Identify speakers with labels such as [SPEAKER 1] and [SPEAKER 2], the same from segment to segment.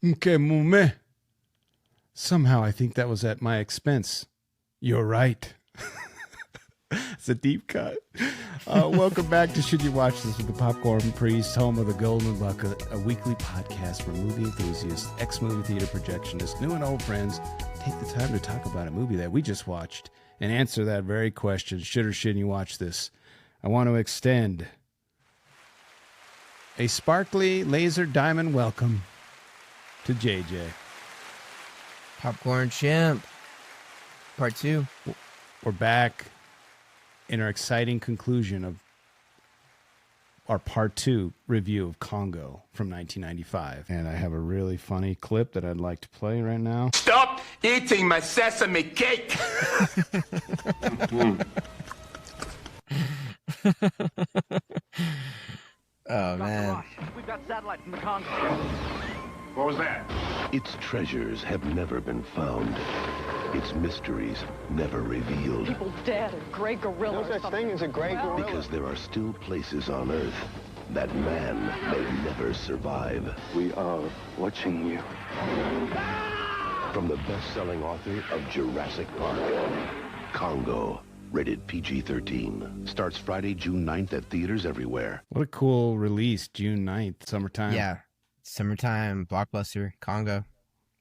[SPEAKER 1] Okay, mume. Somehow I think that was at my expense. You're right. It's a deep cut. Welcome back to Should You Watch This with the Popcorn Priest, home of the Golden Bucket, a weekly podcast where movie enthusiasts, ex-movie theater projectionists, new and old friends take the time to talk about a movie that we just watched and answer that very question, should or shouldn't you watch this? I want to extend a sparkly laser diamond welcome to JJ.
[SPEAKER 2] Popcorn Champ, part 2.
[SPEAKER 1] We're back in our exciting conclusion of our part 2 review of Congo from 1995. And I have a really funny clip that I'd like to play right now.
[SPEAKER 3] Stop eating my sesame cake!
[SPEAKER 2] Oh, man.
[SPEAKER 4] We've got satellites from the Congo.
[SPEAKER 3] What was that?
[SPEAKER 5] Its treasures have never been found. Its mysteries never revealed.
[SPEAKER 6] People dead or gray gorilla.
[SPEAKER 7] No such thing as a gray gorilla.
[SPEAKER 5] Because there are still places on Earth that man may never survive.
[SPEAKER 7] We are watching you.
[SPEAKER 5] From the best-selling author of Jurassic Park, Congo, rated PG-13. Starts Friday, June 9th at theaters everywhere.
[SPEAKER 1] What a cool release, June 9th, summertime.
[SPEAKER 2] Yeah, summertime, blockbuster, Congo.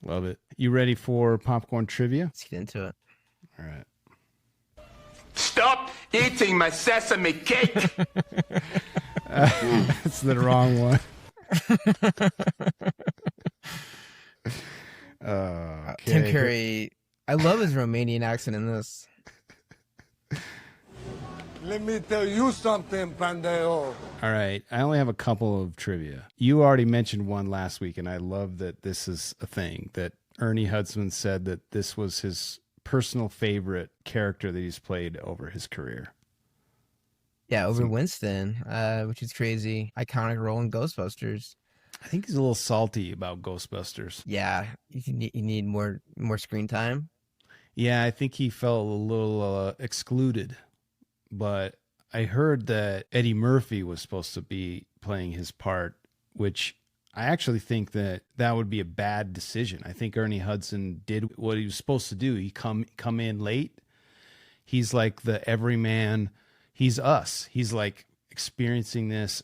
[SPEAKER 1] Love it. You ready for popcorn trivia?
[SPEAKER 2] Let's get into it.
[SPEAKER 1] All right.
[SPEAKER 3] Stop eating my sesame cake!
[SPEAKER 1] That's the wrong one. Okay.
[SPEAKER 2] Tim Curry, I love his Romanian accent in this.
[SPEAKER 8] Let me tell you something, Pandeo.
[SPEAKER 1] All right. I only have a couple of trivia. You already mentioned one last week, and I love that this is a thing, that Ernie Hudson said that this was his personal favorite character that he's played over his career.
[SPEAKER 2] Yeah, over Winston, which is crazy. Iconic role in Ghostbusters.
[SPEAKER 1] I think he's a little salty about Ghostbusters.
[SPEAKER 2] Yeah, you need more screen time.
[SPEAKER 1] Yeah, I think he felt a little excluded. But I heard that Eddie Murphy was supposed to be playing his part, which I actually think that would be a bad decision. I think Ernie Hudson did what he was supposed to do. He come in late. He's like the everyman. He's us. He's like experiencing this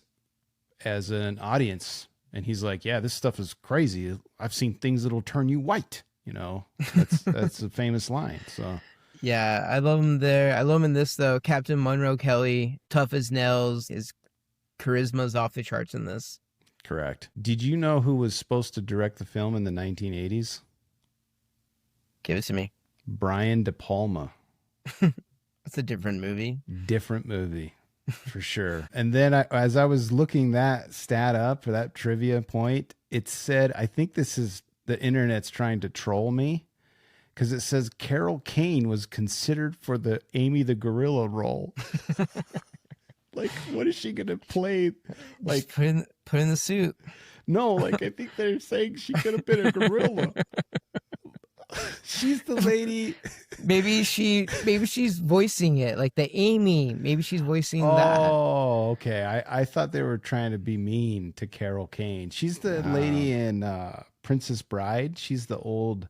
[SPEAKER 1] as an audience. And he's like, yeah, this stuff is crazy. I've seen things that'll turn you white. You know, that's a famous line. So.
[SPEAKER 2] Yeah, I love him there. I love him in this, though. Captain Monroe Kelly, tough as nails. His charisma's off the charts in this.
[SPEAKER 1] Correct. Did you know who was supposed to direct the film in the 1980s?
[SPEAKER 2] Give it to me.
[SPEAKER 1] Brian De Palma.
[SPEAKER 2] That's a different movie.
[SPEAKER 1] Different movie, for sure. And then as I was looking that stat up for that trivia point, it said, I think this is the internet's trying to troll me. Because it says Carol Kane was considered for the Amy the Gorilla role. Like, what is she gonna play? Like,
[SPEAKER 2] just put in the suit.
[SPEAKER 1] No, like I think they're saying she could have been a gorilla. She's the lady.
[SPEAKER 2] Maybe she's voicing it, like the Amy. Maybe she's voicing that.
[SPEAKER 1] Oh, okay. I thought they were trying to be mean to Carol Kane. She's the lady in Princess Bride. She's the old.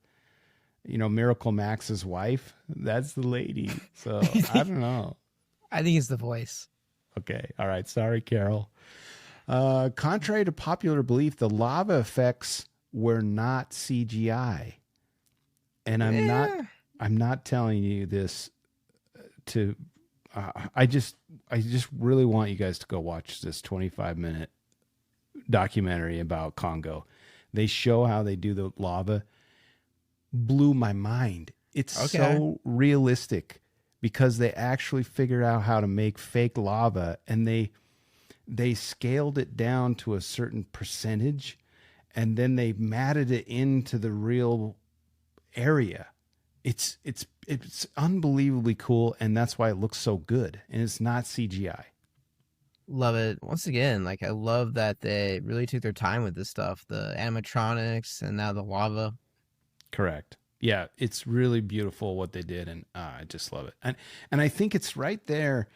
[SPEAKER 1] Miracle Max's wife. That's the lady. So I don't know.
[SPEAKER 2] I think it's the voice.
[SPEAKER 1] Okay. All right. Sorry, Carol. Contrary to popular belief, the lava effects were not CGI. And I'm not telling you this to, I just really want you guys to go watch this 25-minute documentary about Congo. They show how they do the lava. Blew my mind. It's so realistic because they actually figured out how to make fake lava, and they scaled it down to a certain percentage, and then they matted it into the real area. It's unbelievably cool, and that's why it looks so good, and it's not CGI.
[SPEAKER 2] Love it. Once again, like, I love that they really took their time with this stuff, the animatronics and now the lava.
[SPEAKER 1] Correct. Yeah, it's really beautiful what they did, and I just love it. And I think it's right there.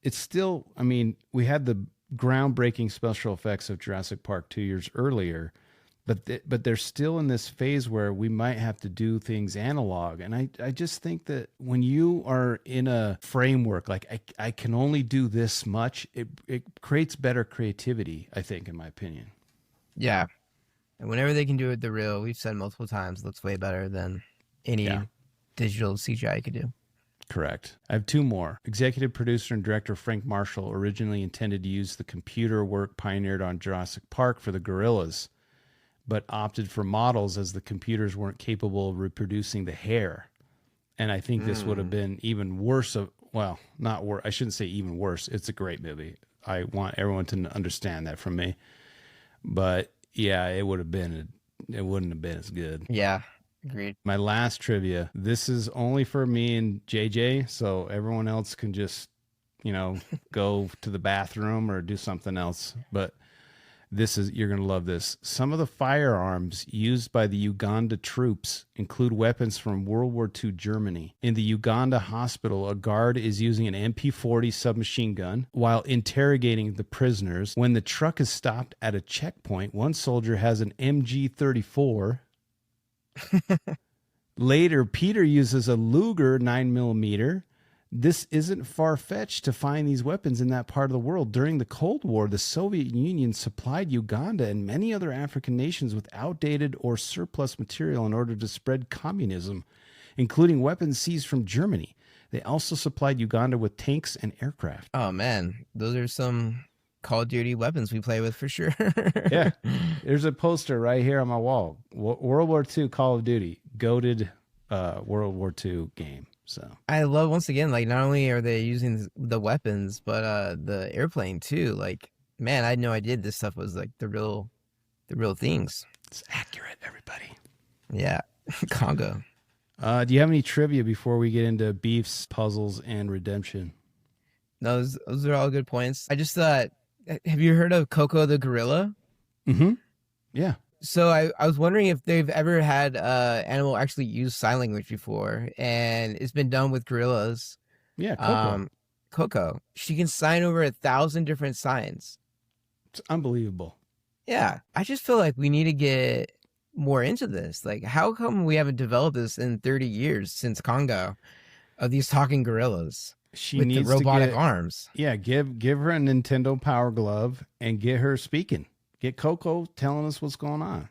[SPEAKER 1] It's still, I mean, we had the groundbreaking special effects of Jurassic Park 2 years earlier, but they're still in this phase where we might have to do things analog. And I just think that when you are in a framework, like I can only do this much, it creates better creativity, I think, in my opinion.
[SPEAKER 2] Yeah. And whenever they can do it the real, we've said multiple times, looks way better than any digital CGI could do.
[SPEAKER 1] Correct. I have two more. Executive producer and director Frank Marshall originally intended to use the computer work pioneered on Jurassic Park for the gorillas, but opted for models as the computers weren't capable of reproducing the hair. And I think this would have been even worse. Well, not worse. I shouldn't say even worse. It's a great movie. I want everyone to understand that from me. But yeah, it wouldn't have been as good.
[SPEAKER 2] Yeah, agreed.
[SPEAKER 1] My last trivia. This is only for me and JJ, so everyone else can just, go to the bathroom or do something else. But you're going to love this. Some of the firearms used by the Uganda troops include weapons from World War II Germany. In the Uganda hospital, a guard is using an MP40 submachine gun while interrogating the prisoners. When the truck is stopped at a checkpoint, one soldier has an MG34. Later, Peter uses a Luger 9mm. This isn't far-fetched to find these weapons in that part of the world. During the Cold War, the Soviet Union supplied Uganda and many other African nations with outdated or surplus material in order to spread communism, including weapons seized from Germany. They also supplied Uganda with tanks and aircraft.
[SPEAKER 2] Oh, man. Those are some Call of Duty weapons we play with for sure.
[SPEAKER 1] Yeah. There's a poster right here on my wall. World War II Call of Duty. Goated World War II game. So
[SPEAKER 2] I love, once again, like, not only are they using the weapons, but the airplane too. Like, man, I had no idea this stuff was like the real things.
[SPEAKER 1] It's accurate, everybody.
[SPEAKER 2] Yeah. Congo.
[SPEAKER 1] Do you have any trivia before we get into beefs, puzzles, and redemption?
[SPEAKER 2] No, those are all good points. I just thought, have you heard of Coco the gorilla?
[SPEAKER 1] Mm-hmm. Yeah.
[SPEAKER 2] So I was wondering if they've ever had animal actually use sign language before, and it's been done with gorillas.
[SPEAKER 1] Yeah, Coco.
[SPEAKER 2] Coco. She can sign over 1,000 different signs.
[SPEAKER 1] It's unbelievable.
[SPEAKER 2] Yeah. I just feel like we need to get more into this. Like, how come we haven't developed this in 30 years since Congo of these talking gorillas?
[SPEAKER 1] She
[SPEAKER 2] with
[SPEAKER 1] needs
[SPEAKER 2] the robotic
[SPEAKER 1] to get,
[SPEAKER 2] arms.
[SPEAKER 1] Yeah, give her a Nintendo Power Glove and get her speaking. Get Coco telling us what's going on.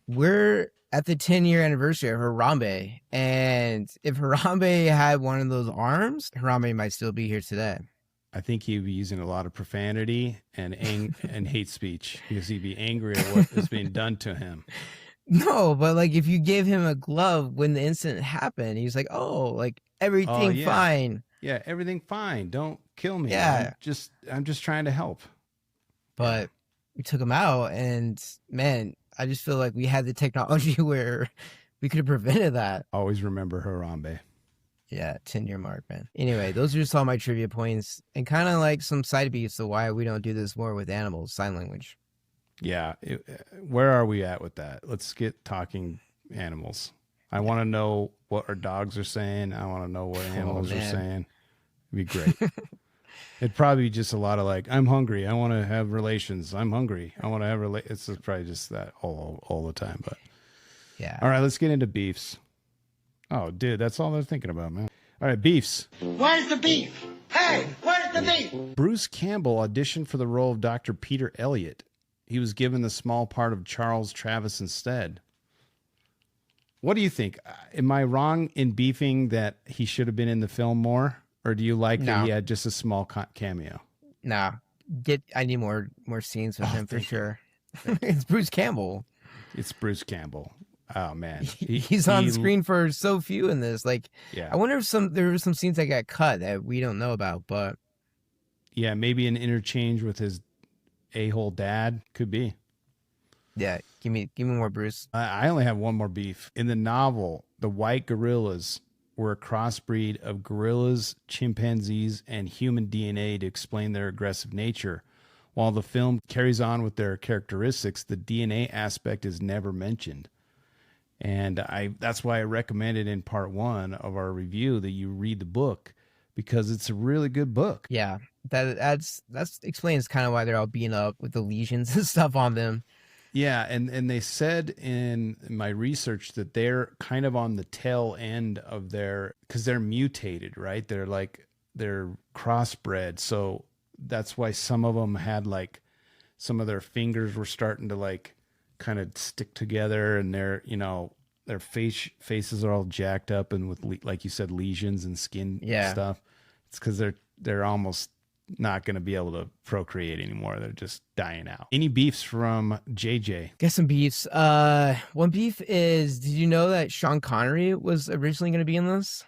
[SPEAKER 2] We're at the 10-year anniversary of Harambe, and if Harambe had one of those arms, Harambe might still be here today.
[SPEAKER 1] I think he'd be using a lot of profanity and hate speech because he'd be angry at what is being done to him.
[SPEAKER 2] No, but like if you gave him a glove when the incident happened, he's like, "Oh, like everything fine."
[SPEAKER 1] Yeah, everything fine. Don't kill me.
[SPEAKER 2] Yeah,
[SPEAKER 1] I'm just trying to help.
[SPEAKER 2] But we took him out, and man, I just feel like we had the technology where we could have prevented that.
[SPEAKER 1] Always remember Harambe.
[SPEAKER 2] Yeah, 10-year mark, man. Anyway, those are just all my trivia points, and kind of like some side beats of why we don't do this more with animals, sign language.
[SPEAKER 1] Yeah, where are we at with that? Let's get talking animals. I want to know what our dogs are saying. I want to know what animals are saying. It'd be great. It'd probably be just a lot of like, I'm hungry. I want to have relations. I'm hungry. I want to have It's probably just that all the time. But
[SPEAKER 2] yeah.
[SPEAKER 1] All right, let's get into beefs. Oh, dude, that's all they're thinking about, man. All right, beefs.
[SPEAKER 9] Where's the beef? Hey, where's the beef?
[SPEAKER 1] Bruce Campbell auditioned for the role of Dr. Peter Elliott. He was given the small part of Charles Travis instead. What do you think? Am I wrong in beefing that he should have been in the film more? Or do you like that he had just a small cameo?
[SPEAKER 2] No. I need more scenes with him for sure. It's Bruce Campbell.
[SPEAKER 1] It's Bruce Campbell. Oh, man.
[SPEAKER 2] He's on screen for so few in this. Like,
[SPEAKER 1] yeah.
[SPEAKER 2] I wonder if there were some scenes that got cut that we don't know about, but...
[SPEAKER 1] Yeah, maybe an interchange with his a-hole dad. Could be.
[SPEAKER 2] Yeah, give me more Bruce.
[SPEAKER 1] I only have one more beef. In the novel, the white gorillas were a crossbreed of gorillas, chimpanzees, and human DNA to explain their aggressive nature. While the film carries on with their characteristics, the DNA aspect is never mentioned. And that's why I recommended in part 1 of our review that you read the book, because it's a really good book.
[SPEAKER 2] Yeah, that's explains kind of why they're all beaten up with the lesions and stuff on them.
[SPEAKER 1] Yeah, and they said in my research that they're kind of on the tail end of because they're mutated, right? They're crossbred, so that's why some of them had like some of their fingers were starting to like kind of stick together, and their faces are all jacked up and with like you said, lesions and skin stuff. It's because they're almost not going to be able to procreate anymore. They're just dying out. Any beefs from JJ?
[SPEAKER 2] Get some beefs. One beef is, did you know that Sean Connery was originally going to be in this?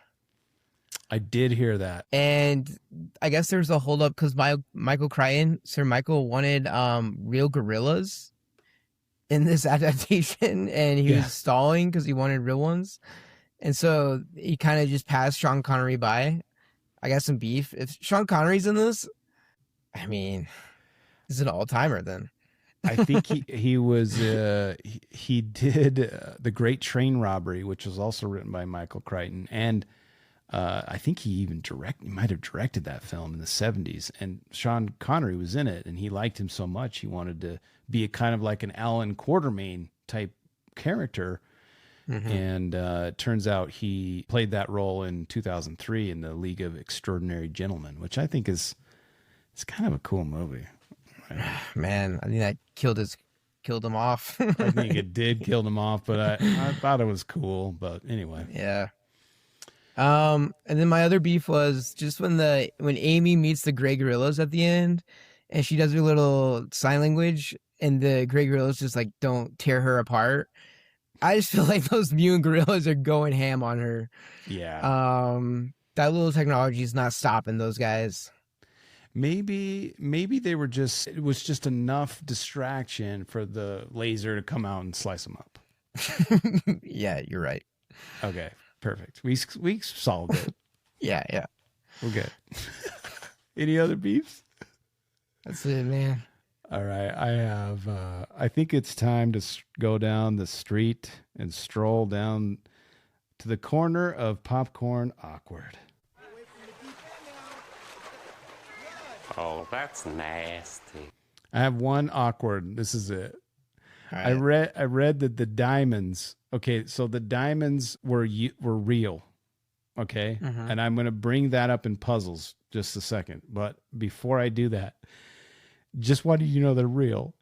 [SPEAKER 1] I did hear that.
[SPEAKER 2] And I guess there's a holdup because Michael Crichton, Sir Michael, wanted real gorillas in this adaptation, and he was stalling because he wanted real ones. And so he kind of just passed Sean Connery by. I got some beef. If Sean Connery's in this, I mean, this is an all-timer then.
[SPEAKER 1] I think he was he did The Great Train Robbery, which was also written by Michael Crichton, and I think he might have directed that film in the 70s. And Sean Connery was in it, and he liked him so much he wanted to be a kind of like an Alan Quartermain type character. Mm-hmm. And it turns out he played that role in 2003 in the League of Extraordinary Gentlemen, which I think it's kind of a cool movie. Right?
[SPEAKER 2] Man, I think that killed him off.
[SPEAKER 1] I think it did kill him off, but I thought it was cool. But anyway,
[SPEAKER 2] yeah. And then my other beef was just when Amy meets the gray gorillas at the end, and she does her little sign language, and the gray gorillas just like don't tear her apart. I just feel like those mutant gorillas are going ham on her.
[SPEAKER 1] Yeah.
[SPEAKER 2] That little technology is not stopping those guys.
[SPEAKER 1] Maybe it was just enough distraction for the laser to come out and slice them up.
[SPEAKER 2] Yeah, you're right.
[SPEAKER 1] Okay, perfect. We solved it.
[SPEAKER 2] Yeah.
[SPEAKER 1] We're good. Any other beefs?
[SPEAKER 2] That's it, man.
[SPEAKER 1] All right, I think it's time to go down the street and stroll down to the corner of Popcorn Awkward.
[SPEAKER 10] Oh, that's nasty.
[SPEAKER 1] I have one awkward. This is it.
[SPEAKER 2] Right.
[SPEAKER 1] I read that the diamonds. Okay, so the diamonds were real. Okay, and I'm going to bring that up in puzzles just a second. But before I do that, just why do you know they're real?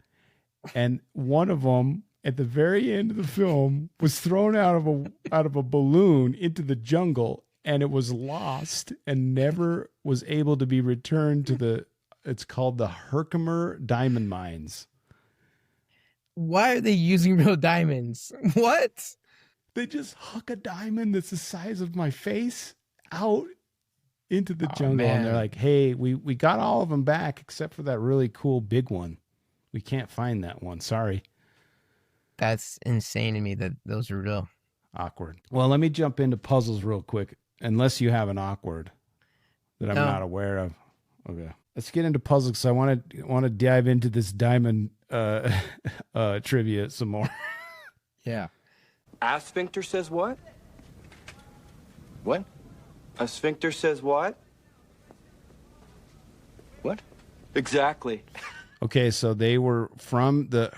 [SPEAKER 1] And one of them at the very end of the film was thrown out of a balloon into the jungle, and it was lost and never was able to be returned to it's called the Herkimer Diamond Mines.
[SPEAKER 2] Why are they using real diamonds? What?
[SPEAKER 1] They just huck a diamond that's the size of my face out into the jungle, and they're like, hey, we got all of them back except for that really cool big one. We can't find that one. Sorry.
[SPEAKER 2] That's insane to me that those are real.
[SPEAKER 1] Awkward. Well, let me jump into puzzles real quick, unless you have an awkward that I'm not aware of. Okay. Let's get into puzzles because I want to dive into this diamond trivia some more.
[SPEAKER 2] Yeah.
[SPEAKER 7] A sphincter says what? What? A sphincter says what? What? Exactly.
[SPEAKER 1] Okay, so they were from the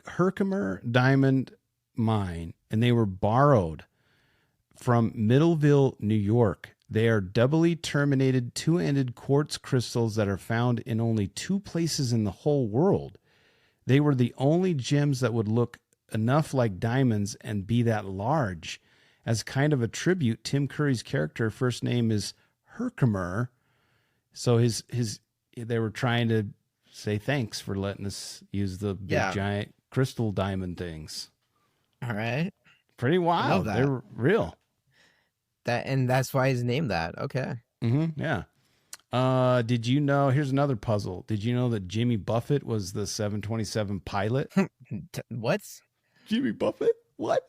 [SPEAKER 1] Herkimer Diamond Mine, and they were borrowed from Middleville, New York. They are doubly terminated, two-ended quartz crystals that are found in only 2 places in the whole world. They were the only gems that would look enough like diamonds and be that large. As kind of a tribute, Tim Curry's character first name is Herkimer. So they were trying to say thanks for letting us use the big giant crystal diamond things.
[SPEAKER 2] All right.
[SPEAKER 1] Pretty wild. They're real.
[SPEAKER 2] That's why he's named that. Okay.
[SPEAKER 1] Mm-hmm. Yeah. Did you know, here's another puzzle. Did you know that Jimmy Buffett was the 727 pilot?
[SPEAKER 2] What?
[SPEAKER 1] Jimmy Buffett? What?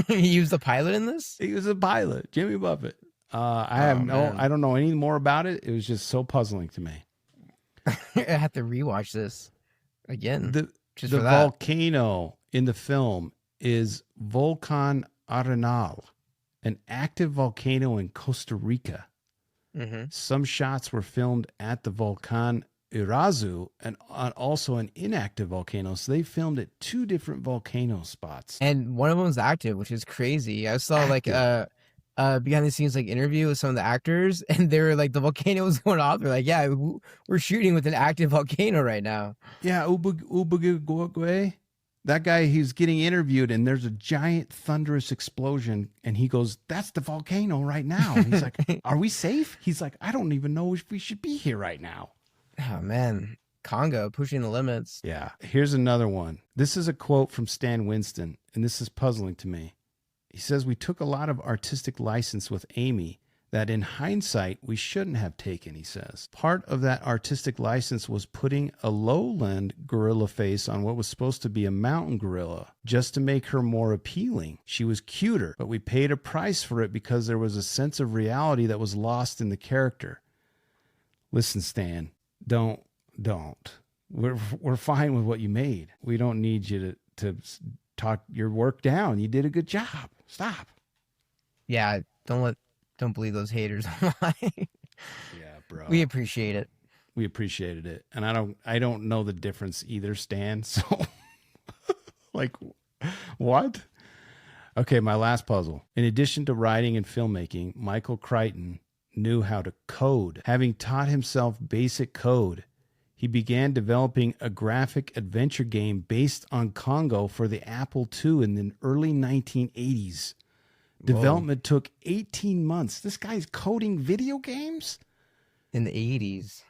[SPEAKER 2] He used a pilot in this?
[SPEAKER 1] He was a pilot, Jimmy Buffett. I don't know any more about it. It was just so puzzling to me.
[SPEAKER 2] I have to rewatch this again.
[SPEAKER 1] The volcano in the film is Volcan Arenal, an active volcano in Costa Rica.
[SPEAKER 2] Mm-hmm.
[SPEAKER 1] Some shots were filmed at the volcano Irazu and also an inactive volcano. So they filmed at 2 different volcano spots.
[SPEAKER 2] And one of them was active, which is crazy. I saw like a behind the scenes like interview with some of the actors, and they were like, the volcano was going off. They're like, yeah, we're shooting with an active volcano right now.
[SPEAKER 1] Yeah, Ubugwe. That guy, he's getting interviewed, and there's a giant thunderous explosion, and he goes, "That's the volcano right now." And he's like, "Are we safe?" He's like, "I don't even know if we should be here right now."
[SPEAKER 2] Oh man, Congo pushing the limits.
[SPEAKER 1] Yeah. Here's another one. This is a quote from Stan Winston, and this is puzzling to me. He says, "We took a lot of artistic license with Amy that in hindsight we shouldn't have taken," he says. "Part of that artistic license was putting a lowland gorilla face on what was supposed to be a mountain gorilla, just to make her more appealing. She was cuter, but we paid a price for it because there was a sense of reality that was lost in the character." Listen, Stan, don't. We're fine with what you made. We don't need you to talk your work down. You did a good job. Stop.
[SPEAKER 2] Yeah, don't believe those haters online.
[SPEAKER 1] Yeah, bro.
[SPEAKER 2] We appreciate it.
[SPEAKER 1] We appreciated it. And I don't know the difference either, Stan. So like, what? Okay, my last puzzle. In addition to writing and filmmaking, Michael Crichton knew how to code. Having taught himself basic code, he began developing a graphic adventure game based on Congo for the Apple II in the early 1980s. Development took 18 months. This guy's coding video games?
[SPEAKER 2] In the 80s.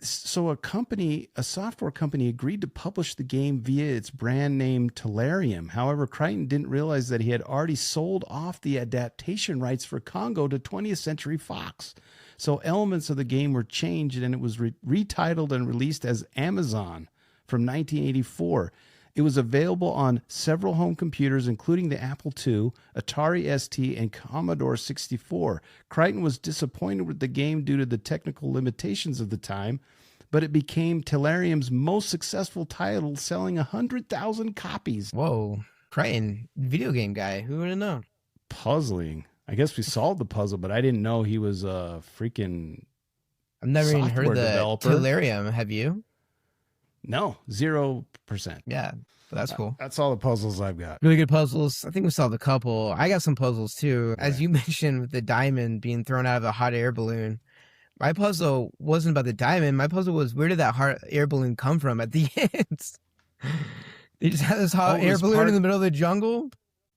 [SPEAKER 1] So a software company agreed to publish the game via its brand name Tellurium. However, Crichton didn't realize that he had already sold off the adaptation rights for Congo to 20th Century Fox. So elements of the game were changed, and it was retitled and released as Amazon from 1984. It was available on several home computers, including the Apple II, Atari ST, and Commodore 64. Crichton was disappointed with the game due to the technical limitations of the time, but it became Tellurium's most successful title, selling 100,000 copies.
[SPEAKER 2] Whoa. Crichton, video game guy. Who would have known?
[SPEAKER 1] Puzzling. I guess we solved the puzzle, but I didn't know he was a freaking
[SPEAKER 2] I've never even heard of the
[SPEAKER 1] developer.
[SPEAKER 2] Tellurium. Have you?
[SPEAKER 1] No, 0%.
[SPEAKER 2] Yeah, but that's cool.
[SPEAKER 1] That's all the puzzles I've got.
[SPEAKER 2] Really good puzzles. I think we solved a couple. I got some puzzles too. As you mentioned with the diamond being thrown out of a hot air balloon, my puzzle wasn't about the diamond. My puzzle was, where did that hot air balloon come from at the end? They just had this hot air balloon in the middle of the jungle?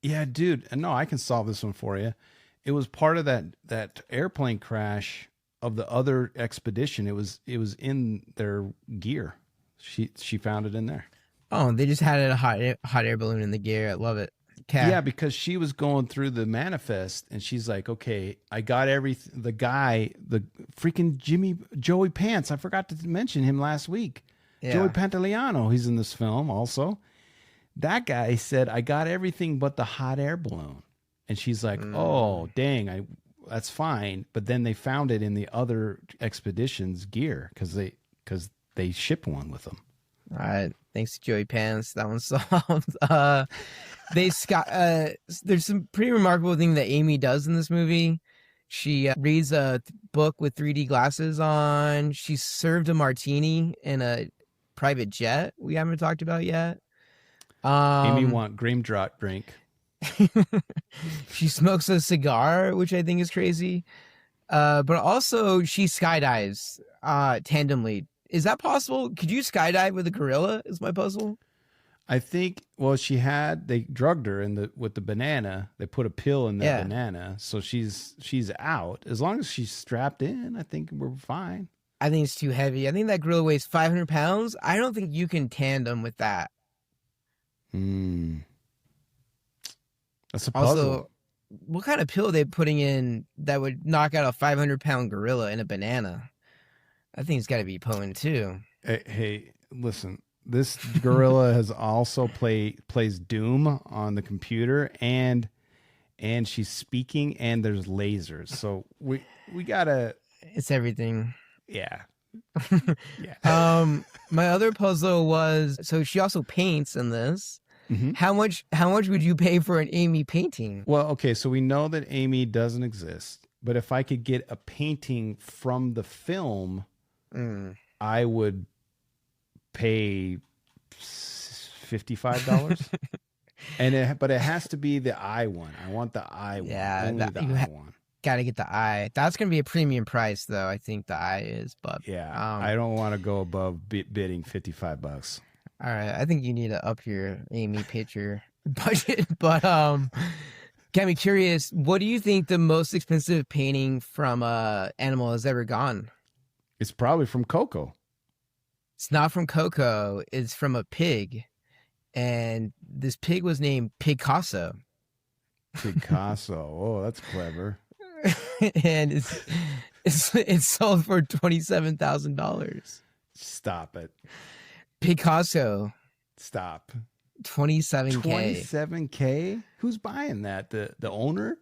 [SPEAKER 1] Yeah, dude. No, I can solve this one for you. It was part of that airplane crash of the other expedition. It was in their gear. She found it in there.
[SPEAKER 2] Oh, they just had a hot air balloon in the gear. I love it. Okay.
[SPEAKER 1] Yeah, because she was going through the manifest, and she's like, "Okay, I got everything." The guy, the freaking Joey Pants. I forgot to mention him last week. Yeah. Joey Pantoliano. He's in this film also. That guy said, "I got everything but the hot air balloon," and she's like, "Oh, dang, that's fine." But then they found it in the other expedition's gear because they shipped one with them.
[SPEAKER 2] All right. Thanks to Joey Pants. That one's solved. There's some pretty remarkable thing that Amy does in this movie. She reads a book with 3D glasses on. She served a martini in a private jet we haven't talked about yet.
[SPEAKER 1] Amy want Green Drop drink.
[SPEAKER 2] She smokes a cigar, which I think is crazy. But also she skydives tandemly. Is that possible? Could you skydive with a gorilla? Is my puzzle.
[SPEAKER 1] I think. Well, they drugged her with the banana. They put a pill in that banana, so she's out. As long as she's strapped in, I think we're fine.
[SPEAKER 2] I think it's too heavy. I think that gorilla weighs 500 pounds. I don't think you can tandem with that.
[SPEAKER 1] That's a puzzle.
[SPEAKER 2] Also, what kind of pill are they putting in that would knock out a 500-pound gorilla in a banana? I think it's got to be potent too.
[SPEAKER 1] Hey, listen. This gorilla has also plays Doom on the computer, and she's speaking, and there's lasers. So we gotta.
[SPEAKER 2] It's everything.
[SPEAKER 1] Yeah.
[SPEAKER 2] Yeah. My other puzzle was, so she also paints in this. Mm-hmm. How much would you pay for an Amy painting?
[SPEAKER 1] Well, okay, so we know that Amy doesn't exist, But if I could get a painting from the film, I would pay $55. But it has to be the eye one. I want the eye one. Only the eye one.
[SPEAKER 2] Got to get the eye. That's going to be a premium price, though. I think the eye is, but
[SPEAKER 1] yeah, I don't want to go above bidding $55.
[SPEAKER 2] All right, I think you need to up your Amy picture budget. But got me curious. What do you think the most expensive painting from a animal has ever gone?
[SPEAKER 1] It's probably from Coco.
[SPEAKER 2] It's not from Coco. It's from a pig, and this pig was named Picasso.
[SPEAKER 1] Picasso. Oh, that's clever.
[SPEAKER 2] And it's sold for $27,000.
[SPEAKER 1] Stop it.
[SPEAKER 2] Picasso.
[SPEAKER 1] Stop.
[SPEAKER 2] $27K.
[SPEAKER 1] $27K? Who's buying that? The owner?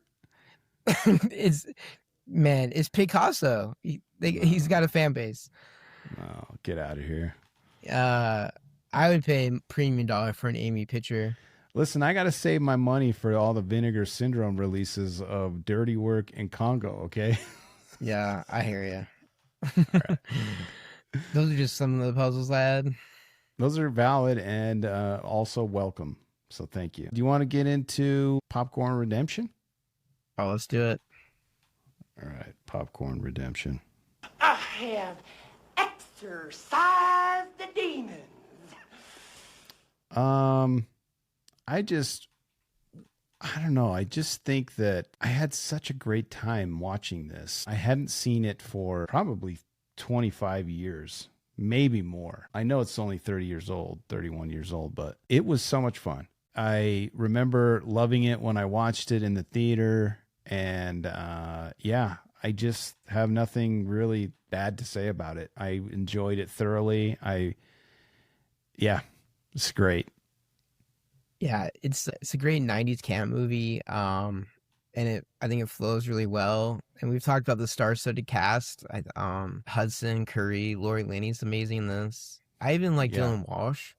[SPEAKER 2] It's Picasso. He's got a fan base.
[SPEAKER 1] Oh, get out of here.
[SPEAKER 2] I would pay premium dollar for an Amy picture.
[SPEAKER 1] Listen, I got to save my money for all the Vinegar Syndrome releases of Dirty Work in Congo, okay?
[SPEAKER 2] Yeah, I hear you. Right. Those are just some of the puzzles I had.
[SPEAKER 1] Those are valid and also welcome. So thank you. Do you want to get into Popcorn Redemption?
[SPEAKER 2] Oh, let's do it.
[SPEAKER 1] All right, Popcorn Redemption.
[SPEAKER 9] I have exorcised the demons.
[SPEAKER 1] I don't know. I just think that I had such a great time watching this. I hadn't seen it for probably 25 years, maybe more. I know it's only 30 years old, 31 years old, but it was so much fun. I remember loving it when I watched it in the theater. And yeah, I just have nothing really bad to say about it. I enjoyed it thoroughly. Yeah, it's great.
[SPEAKER 2] Yeah, it's a great 90s camp movie. And I think it flows really well. And we've talked about the star-studded cast. Hudson, Curry, Lori Laney's amazing in this. I even like Dylan Walsh.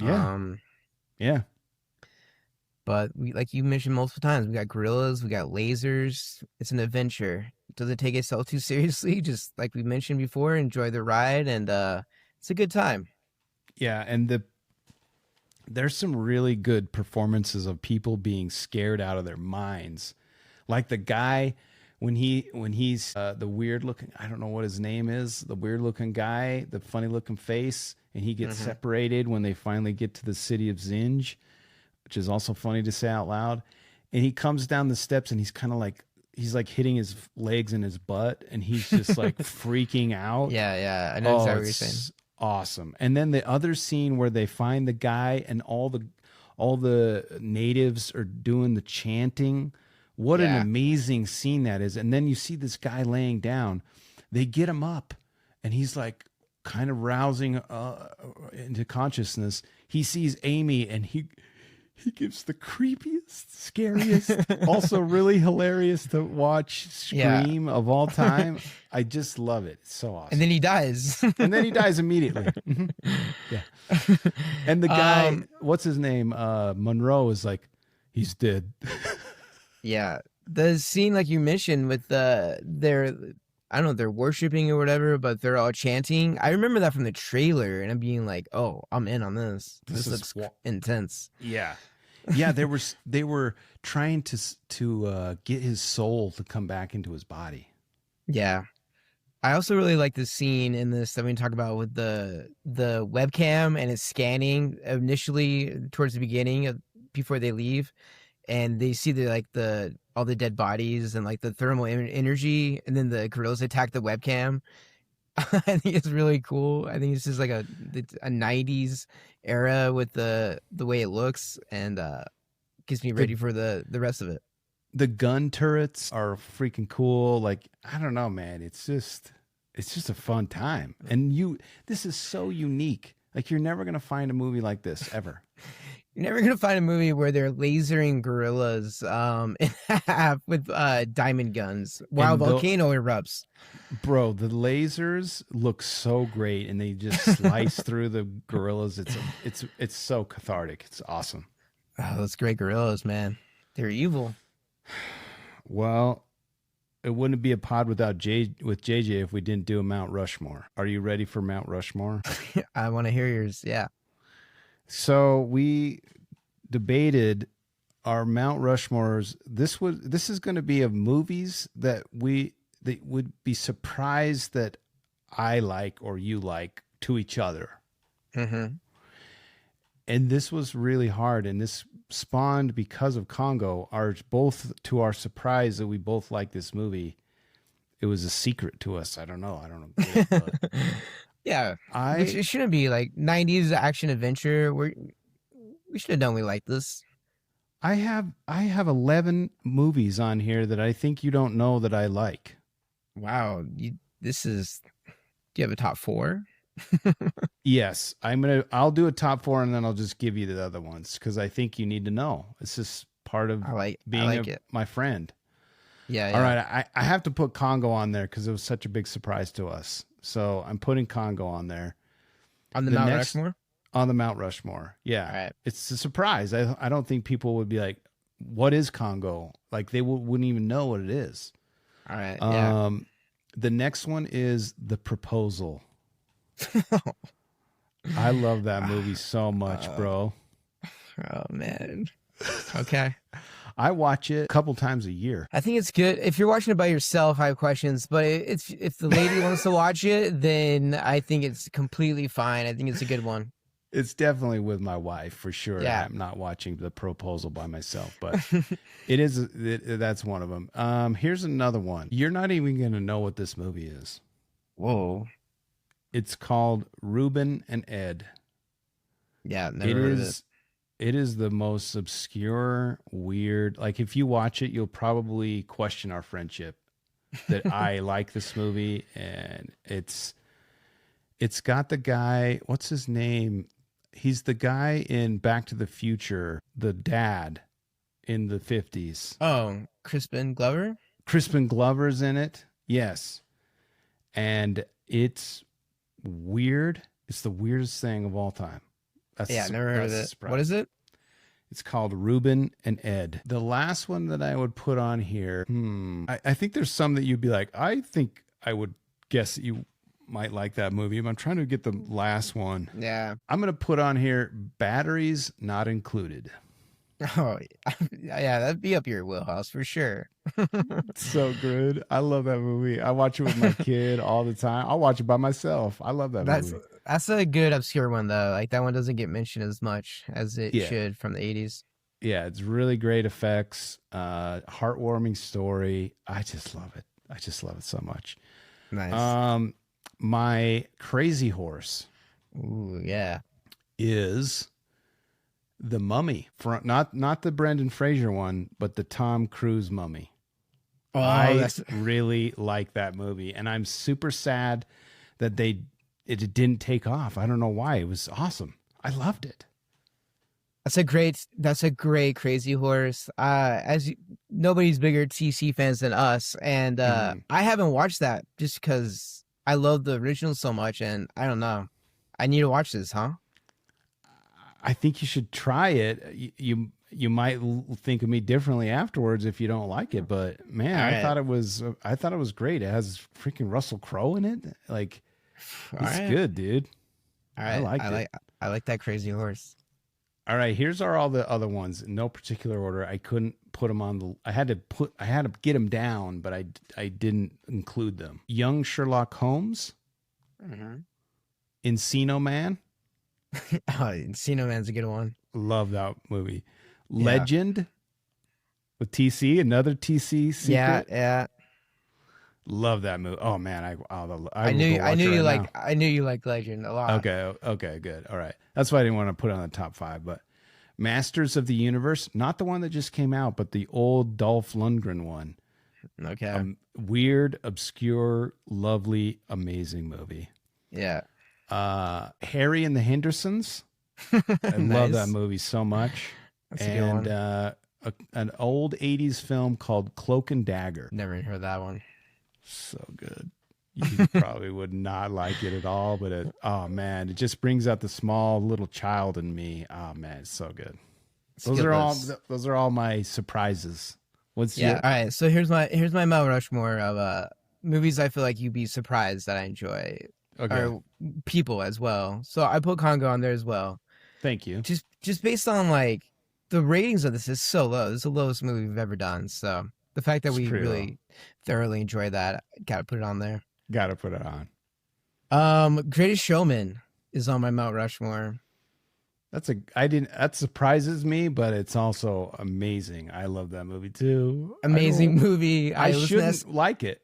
[SPEAKER 1] Yeah. Yeah.
[SPEAKER 2] But like you mentioned multiple times, we got gorillas, we got lasers. It's an adventure. It doesn't take itself too seriously. Just like we mentioned before, enjoy the ride, and it's a good time.
[SPEAKER 1] Yeah, and there's some really good performances of people being scared out of their minds. Like the guy when he's the weird looking, I don't know what his name is, the weird looking guy, the funny looking face, and he gets separated when they finally get to the city of Zinj, which is also funny to say out loud. And he comes down the steps and he's kind of like, he's like hitting his legs in his butt and he's just like freaking out.
[SPEAKER 2] Yeah. I know exactly what you're saying.
[SPEAKER 1] Awesome. And then the other scene where they find the guy and all the natives are doing the chanting. What an amazing scene that is. And then you see this guy laying down. They get him up and he's like kind of rousing into consciousness. He sees Amy and he gives the creepiest, scariest, also really hilarious to watch scream of all time. I just love it. It's so awesome.
[SPEAKER 2] And then he dies.
[SPEAKER 1] And then he dies immediately. Yeah. And the guy, what's his name? Monroe is like, he's dead.
[SPEAKER 2] Yeah. The scene, like you mentioned, with they're worshiping or whatever, but they're all chanting. I remember that from the trailer, and I'm being like, oh, I'm in on this. This looks intense.
[SPEAKER 1] Yeah. Yeah, they were trying to get his soul to come back into his body.
[SPEAKER 2] Yeah. I also really like the scene in this that we talk about with the webcam and it's scanning initially towards the beginning before they leave, and they see all the dead bodies and like the thermal energy, and then the gorillas attack the webcam. I think it's really cool. I think it's just like a 90s era with the way it looks, and gets me ready for the rest of it.
[SPEAKER 1] The gun turrets are freaking cool. Like, I don't know, man. It's just a fun time. And this is so unique. Like, you're never going to find a movie like this ever.
[SPEAKER 2] You're never going to find a movie where they're lasering gorillas in half with diamond guns while a volcano erupts.
[SPEAKER 1] Bro, the lasers look so great, and they just slice through the gorillas. It's so cathartic. It's awesome.
[SPEAKER 2] Oh, those great gorillas, man. They're evil.
[SPEAKER 1] Well, it wouldn't be a pod without JJ if we didn't do a Mount Rushmore. Are you ready for Mount Rushmore?
[SPEAKER 2] I want to hear yours. Yeah.
[SPEAKER 1] So we debated our Mount Rushmores. This is going to be of movies that would be surprised that I like or you like to each other.
[SPEAKER 2] Mm-hmm.
[SPEAKER 1] And this was really hard. And this spawned, because of Congo, to our surprise that we both like this movie. It was a secret to us. I don't know. But
[SPEAKER 2] Yeah. It shouldn't be like 90s action adventure. We should have known we like this.
[SPEAKER 1] I have 11 movies on here that I think you don't know that I like.
[SPEAKER 2] Wow. Do you have a top 4?
[SPEAKER 1] Yes, I'll do a top 4 and then I'll just give you the other ones because I think you need to know. It's just part of being my friend.
[SPEAKER 2] Yeah.
[SPEAKER 1] All right. I have to put Congo on there because it was such a big surprise to us. So I'm putting Congo on there.
[SPEAKER 2] On the Mount Rushmore?
[SPEAKER 1] On the Mount Rushmore. Yeah.
[SPEAKER 2] All right.
[SPEAKER 1] It's a surprise. I don't think people would be like, what is Congo? Like they wouldn't even know what it is.
[SPEAKER 2] All right. Yeah.
[SPEAKER 1] The next one is The Proposal. I love that movie so much, bro.
[SPEAKER 2] Oh, man. Okay.
[SPEAKER 1] I watch it a couple times a year.
[SPEAKER 2] I think it's good. If you're watching it by yourself, I have questions. But if the lady wants to watch it, then I think it's completely fine. I think it's a good one.
[SPEAKER 1] It's definitely with my wife for sure.
[SPEAKER 2] Yeah.
[SPEAKER 1] I'm not watching The Proposal by myself, but that's one of them. Here's another one. You're not even going to know what this movie is.
[SPEAKER 2] Whoa.
[SPEAKER 1] It's called Ruben and Ed.
[SPEAKER 2] Yeah, never heard of it.
[SPEAKER 1] It is the most obscure, weird. Like if you watch it, you'll probably question our friendship. That I like this movie, and it's got the guy. What's his name? He's the guy in Back to the Future, the dad in the 50s.
[SPEAKER 2] Oh, Crispin Glover?
[SPEAKER 1] Crispin Glover's in it. Yes. And it's weird. It's the weirdest thing of all time.
[SPEAKER 2] Never heard of it. What is it?
[SPEAKER 1] It's called Ruben and Ed. The last one that I would put on here, I think there's some that you'd be like, I think I would guess that you might like that movie. I'm trying to get the last one.
[SPEAKER 2] Yeah.
[SPEAKER 1] I'm going to put on here Batteries Not Included.
[SPEAKER 2] Oh, yeah, that'd be up your wheelhouse for sure.
[SPEAKER 1] It's so good. I love that movie. I watch it with my kid all the time. I'll watch it by myself. I love that movie.
[SPEAKER 2] That's a good obscure one, though. Like, that one doesn't get mentioned as much as it should from the 80s.
[SPEAKER 1] Yeah, it's really great effects, heartwarming story. I just love it. I just love it so much.
[SPEAKER 2] Nice.
[SPEAKER 1] My crazy horse.
[SPEAKER 2] Ooh, yeah.
[SPEAKER 1] Is The Mummy. Not the Brendan Fraser one, but the Tom Cruise Mummy.
[SPEAKER 2] Oh,
[SPEAKER 1] I really like that movie, and I'm super sad that it didn't take off. I don't know why. It was awesome. I loved it.
[SPEAKER 2] That's a great Crazy Horse. Nobody's bigger TC fans than us, and I haven't watched that just because I love the original so much, and I don't know. I need to watch this, huh?
[SPEAKER 1] I think you should try it. You might think of me differently afterwards if you don't like it, but man, I thought it was great. It has freaking Russell Crowe in it. Like, it's good, dude.
[SPEAKER 2] All right, I like that Crazy Horse.
[SPEAKER 1] All right, here's all the other ones in no particular order. I couldn't put them on the. I had to get them down, but I didn't include them. Young Sherlock Holmes, Encino Man.
[SPEAKER 2] Encino Man's a good one.
[SPEAKER 1] Love that movie. Legend with TC, another TC secret.
[SPEAKER 2] Yeah.
[SPEAKER 1] Love that movie. Oh man, I
[SPEAKER 2] knew you liked Legend a lot.
[SPEAKER 1] Okay, good. All right. That's why I didn't want to put it on the top 5, but Masters of the Universe, not the one that just came out, but the old Dolph Lundgren one.
[SPEAKER 2] Okay.
[SPEAKER 1] Weird, obscure, lovely, amazing movie.
[SPEAKER 2] Yeah.
[SPEAKER 1] Harry and the Hendersons. I love that movie so much.
[SPEAKER 2] That's a good one.
[SPEAKER 1] An old 80s film called Cloak and Dagger.
[SPEAKER 2] Never heard that one.
[SPEAKER 1] So good. You probably would not like it at all, but it just brings out the small little child in me. Oh man, it's so good. Those are all my surprises. What's
[SPEAKER 2] Yeah.
[SPEAKER 1] your...
[SPEAKER 2] All right. So here's my Mount Rushmore of movies I feel like you'd be surprised that I enjoy, or people as well. So I put Congo on there as well.
[SPEAKER 1] Thank you.
[SPEAKER 2] Just based on like the ratings of this is so low. This is the lowest movie we've ever done. So the fact that we really thoroughly enjoy that, gotta put it on there.
[SPEAKER 1] Gotta put it on.
[SPEAKER 2] Greatest Showman is on my Mount Rushmore.
[SPEAKER 1] That surprises me, but it's also amazing. I love that movie too.
[SPEAKER 2] Amazing movie.
[SPEAKER 1] I shouldn't like it.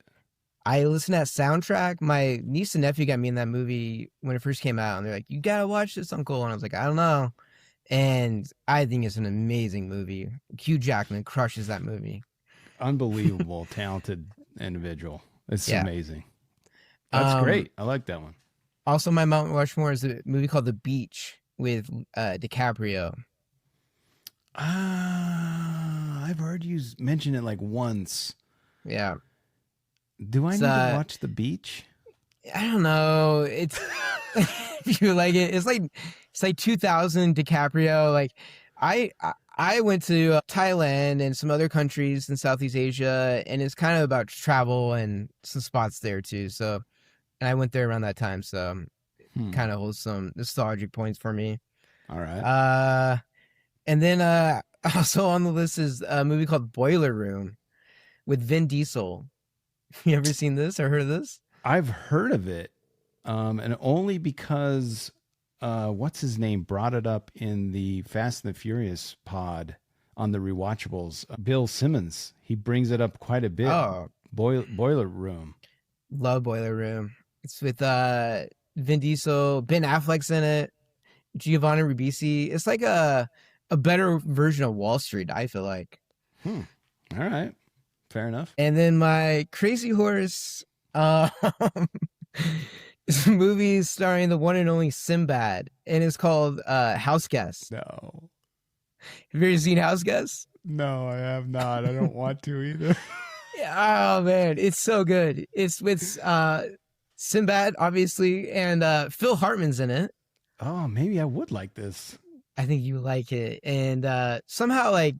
[SPEAKER 2] I listened to that soundtrack. My niece and nephew got me in that movie when it first came out, and they're like, "You gotta watch this, Uncle." And I was like, "I don't know." And I think it's an amazing movie. Hugh Jackman crushes that movie.
[SPEAKER 1] Unbelievable, talented individual. It's amazing. That's great. I like that one.
[SPEAKER 2] Also, my Mount Rushmore is a movie called The Beach with DiCaprio.
[SPEAKER 1] I've heard you mention it like once.
[SPEAKER 2] Yeah.
[SPEAKER 1] Do I need to watch The Beach?
[SPEAKER 2] I don't know. It's if you like it, it's like 2000 DiCaprio. Like I went to Thailand and some other countries in Southeast Asia, and it's kind of about travel and some spots there too. So, and I went there around that time, so kind of holds some nostalgic points for me.
[SPEAKER 1] All right.
[SPEAKER 2] And then also on the list is a movie called Boiler Room with Vin Diesel. You ever seen this or heard of this?
[SPEAKER 1] I've heard of it, and only because what's his name brought it up in the Fast and the Furious pod on the Rewatchables. Bill Simmons, he brings it up quite a bit.
[SPEAKER 2] Oh,
[SPEAKER 1] Boiler Room.
[SPEAKER 2] Love Boiler Room. It's with Vin Diesel, Ben Affleck's in it, Giovanni Ribisi. It's like a better version of Wall Street, I feel like.
[SPEAKER 1] All right. Fair enough.
[SPEAKER 2] And then my Crazy Horse is a movie starring the one and only Sinbad, and it's called House Guest.
[SPEAKER 1] No.
[SPEAKER 2] Have you ever seen House Guest?
[SPEAKER 1] No, I have not. I don't want to either.
[SPEAKER 2] Oh, man. It's so good. It's with Sinbad, obviously, and Phil Hartman's in it.
[SPEAKER 1] Oh, maybe I would like this.
[SPEAKER 2] I think you like it. And somehow, like,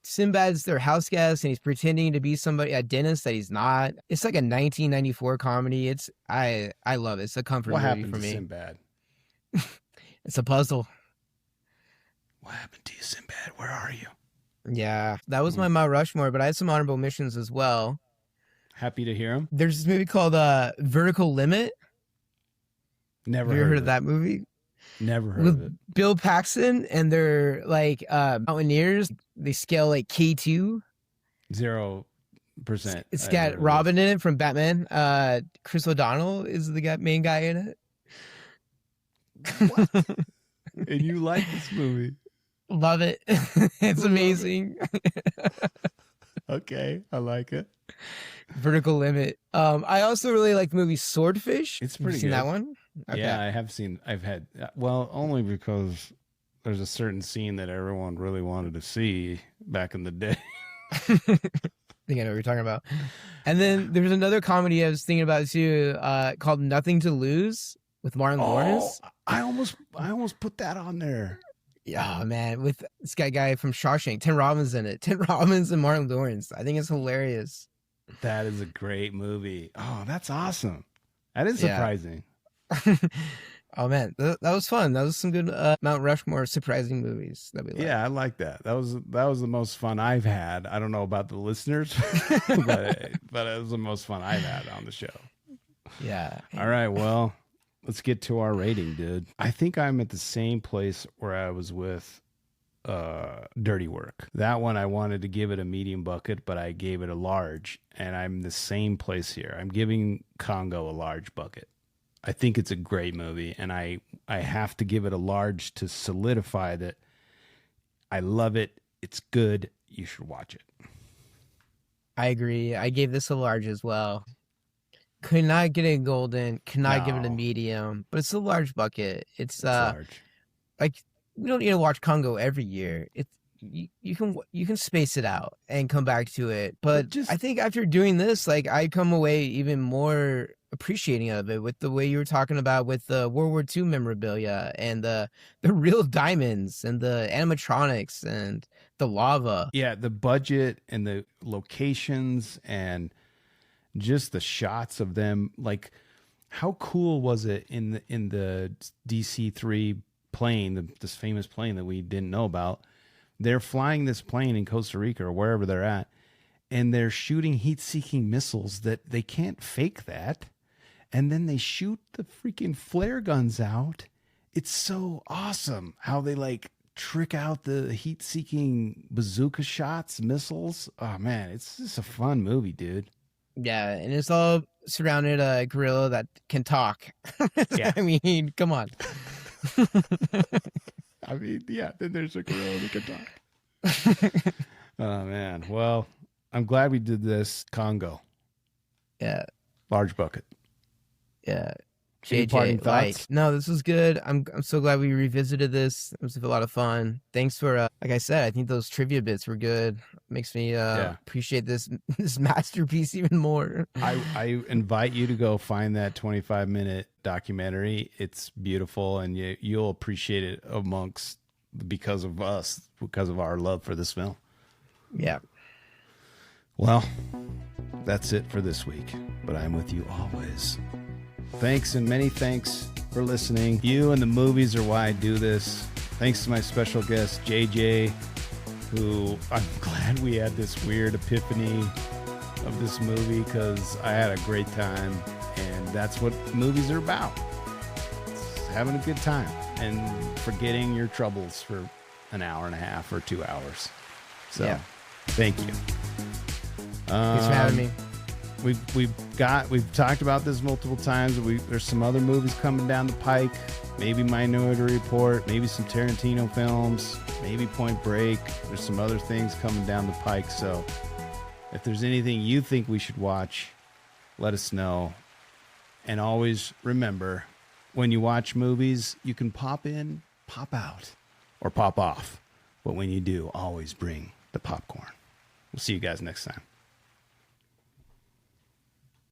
[SPEAKER 2] Sinbad's their house guest, and he's pretending to be somebody, a dentist that he's not. It's like a 1994 comedy. I love it. It's a comfort movie for me.
[SPEAKER 1] Sinbad?
[SPEAKER 2] It's a puzzle.
[SPEAKER 1] What happened to you, Sinbad? Where are you?
[SPEAKER 2] Yeah, that was my Mount Rushmore, but I had some honorable mentions as well.
[SPEAKER 1] Happy to hear them.
[SPEAKER 2] There's this movie called Vertical Limit.
[SPEAKER 1] Never
[SPEAKER 2] Have you heard of that movie?
[SPEAKER 1] Never heard
[SPEAKER 2] With
[SPEAKER 1] of it.
[SPEAKER 2] Bill Paxton, and they're like mountaineers. They scale like K2.
[SPEAKER 1] 0%.
[SPEAKER 2] It's got Robin in it from Batman. Chris O'Donnell is the main guy in it.
[SPEAKER 1] What? And you like this movie?
[SPEAKER 2] Love it. It's amazing.
[SPEAKER 1] Okay, I like it.
[SPEAKER 2] Vertical Limit. I also really like the movie Swordfish.
[SPEAKER 1] It's
[SPEAKER 2] Have you
[SPEAKER 1] pretty
[SPEAKER 2] seen
[SPEAKER 1] good.
[SPEAKER 2] that one? Okay.
[SPEAKER 1] Yeah, I have seen. I've had. Well, only because there's a certain scene that everyone really wanted to see back in the day.
[SPEAKER 2] I think I know what you're talking about. And then there's another comedy I was thinking about too, called Nothing to Lose with Martin Lawrence.
[SPEAKER 1] I almost put that on there.
[SPEAKER 2] Yeah, man, with this guy from Shawshank, Tim Robbins in it. Tim Robbins and Martin Lawrence. I think it's hilarious.
[SPEAKER 1] That is a great movie. Oh, that's awesome. That is surprising.
[SPEAKER 2] Oh man, that was fun. That was some good Mount Rushmore surprising movies that we liked.
[SPEAKER 1] Yeah, I like that. That was the most fun I've had. I don't know about the listeners, but it was the most fun I've had on the show.
[SPEAKER 2] Yeah.
[SPEAKER 1] All right, well, let's get to our rating, dude. I think I'm at the same place where I was with Dirty Work. That one I wanted to give it a medium bucket, but I gave it a large, and I'm the same place here. I'm giving Congo a large bucket. I think it's a great movie, and I have to give it a large to solidify that I love it. It's good. You should watch it.
[SPEAKER 2] I agree. I gave this a large as well. Could not get a golden. Could not give it a medium, but it's a large bucket. It's
[SPEAKER 1] large.
[SPEAKER 2] Like, we don't need to watch Congo every year. It's you can space it out and come back to it. But I think after doing this, like, I come away even more appreciating of it, with the way you were talking about with the World War II memorabilia and the real diamonds and the animatronics and the lava.
[SPEAKER 1] Yeah, the budget and the locations and just the shots of them. Like, how cool was it in the DC-3 plane, this famous plane that we didn't know about? They're flying this plane in Costa Rica or wherever they're at, and they're shooting heat-seeking missiles that they can't fake that. And then they shoot the freaking flare guns out. It's so awesome how they like trick out the heat-seeking bazooka shots, missiles. Oh man, it's just a fun movie, dude.
[SPEAKER 2] Yeah, and it's all surrounded a gorilla that can talk.
[SPEAKER 1] Yeah.
[SPEAKER 2] I mean, come on.
[SPEAKER 1] I mean, yeah, then there's a gorilla that can talk. Oh man. Well, I'm glad we did this. Congo.
[SPEAKER 2] Yeah.
[SPEAKER 1] Large bucket.
[SPEAKER 2] Yeah.
[SPEAKER 1] Any parting
[SPEAKER 2] JJ, like,
[SPEAKER 1] thoughts?
[SPEAKER 2] no, this was good. I'm so glad we revisited this. It was a lot of fun. Thanks for, like I said, I think those trivia bits were good. Makes me appreciate this masterpiece even more.
[SPEAKER 1] I invite you to go find that 25-minute documentary. It's beautiful, and you'll appreciate it because of us, because of our love for this film.
[SPEAKER 2] Yeah.
[SPEAKER 1] Well, that's it for this week, but I'm with you always. Thanks and many thanks for listening. You and the movies are why I do this. Thanks to my special guest, JJ, who I'm glad we had this weird epiphany of this movie because I had a great time, and that's what movies are about. It's having a good time and forgetting your troubles for an hour and a half or 2 hours. So, yeah. Thank you.
[SPEAKER 2] Thanks for having me.
[SPEAKER 1] We've talked about this multiple times. There's some other movies coming down the pike. Maybe Minority Report, maybe some Tarantino films, maybe Point Break. There's some other things coming down the pike. So if there's anything you think we should watch, let us know. And always remember, when you watch movies, you can pop in, pop out, or pop off. But when you do, always bring the popcorn. We'll see you guys next time.